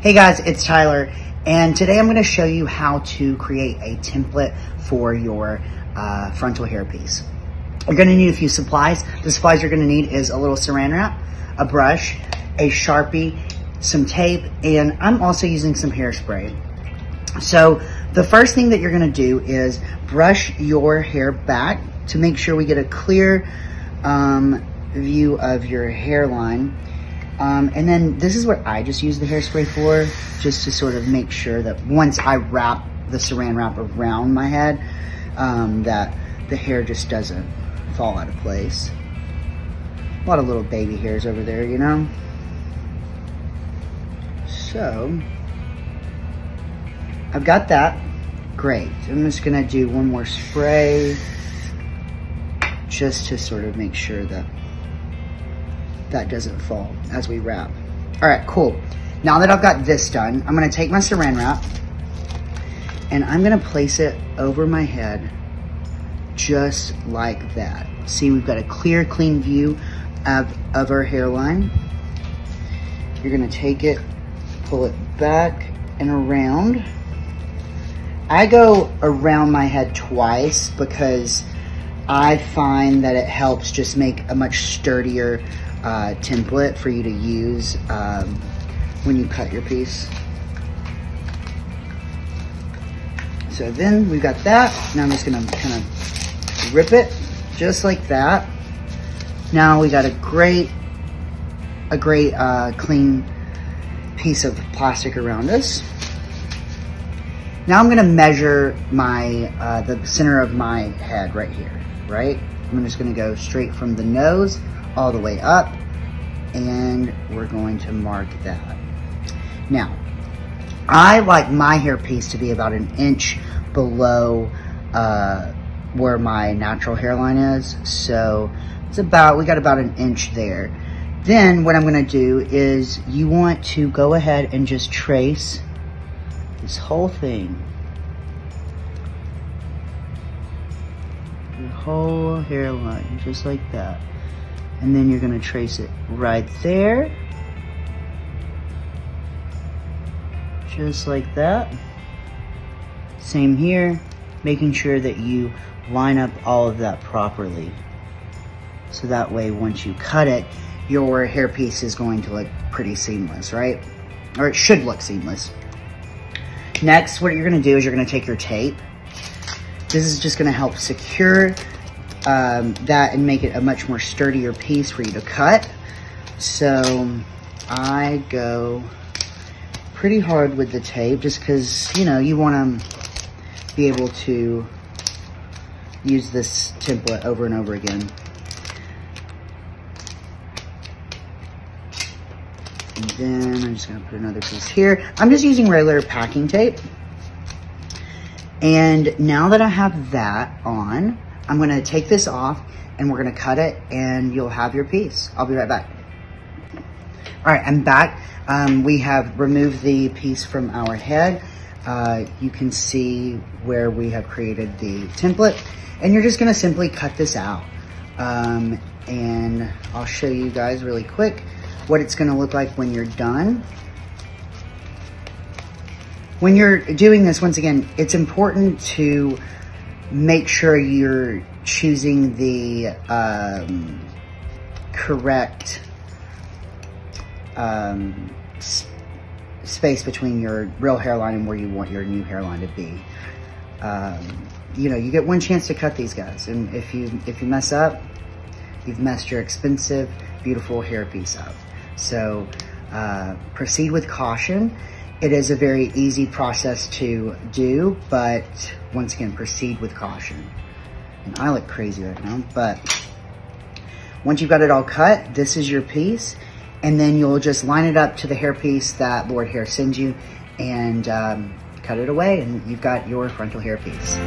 Hey guys, it's Tyler, and today I'm going to show you how to create a template for your frontal hairpiece. You're going to need a few supplies. The supplies you're going to need is a little saran wrap, a brush, a Sharpie, some tape, and I'm also using some hairspray. So the first thing that you're going to do is brush your hair back to make sure we get a clear view of your hairline. And then this is what I just use the hairspray for, just to sort of make sure that once I wrap the saran wrap around my head, that the hair just doesn't fall out of place. A lot of little baby hairs over there, you know? So, I've got that. Great. I'm just gonna do one more spray just to sort of make sure that that doesn't fall as we wrap. All right, cool. Now that I've got this done, I'm gonna take my saran wrap and I'm gonna place it over my head just like that. See, we've got a clear, clean view of our hairline. You're gonna take it, pull it back and around. I go around my head twice because I find that it helps just make a much sturdier template for you to use when you cut your piece. So then we've got that. Now I'm just gonna kind of rip it just like that. Now we got a great clean piece of plastic around us. Now I'm gonna measure my the center of my head right here, right? I'm just gonna go straight from the nose all the way up, and we're going to mark that. Now, I like my hairpiece to be about an inch below where my natural hairline is, so we got about an inch there. Then what I'm gonna do is you want to go ahead and just trace this whole thing. Your whole hairline, just like that. And then you're gonna trace it right there. Just like that. Same here, making sure that you line up all of that properly. So that way, once you cut it, your hairpiece is going to look pretty seamless, right? Or it should look seamless. Next, what you're gonna do is you're gonna take your tape. This is just gonna help secure that and make it a much more sturdier piece for you to cut. So I go pretty hard with the tape just because, you know, you want to be able to use this template over and over again. And then I'm just going to put another piece here. I'm just using regular packing tape. And now that I have that on, I'm gonna take this off and we're gonna cut it and you'll have your piece. I'll be right back. All right, I'm back. We have removed the piece from our head. You can see where we have created the template, and you're just gonna simply cut this out. And I'll show you guys really quick what it's gonna look like when you're done. When you're doing this, once again, it's important to make sure you're choosing the correct space between your real hairline and where you want your new hairline to be. You know, you get one chance to cut these guys, and if you mess up, you've messed your expensive, beautiful hairpiece up. So proceed with caution. It is a very easy process to do, but once again, proceed with caution. And I look crazy right now, but once you've got it all cut, this is your piece, and then you'll just line it up to the hairpiece that Lord Hair sends you and cut it away, and you've got your frontal hairpiece.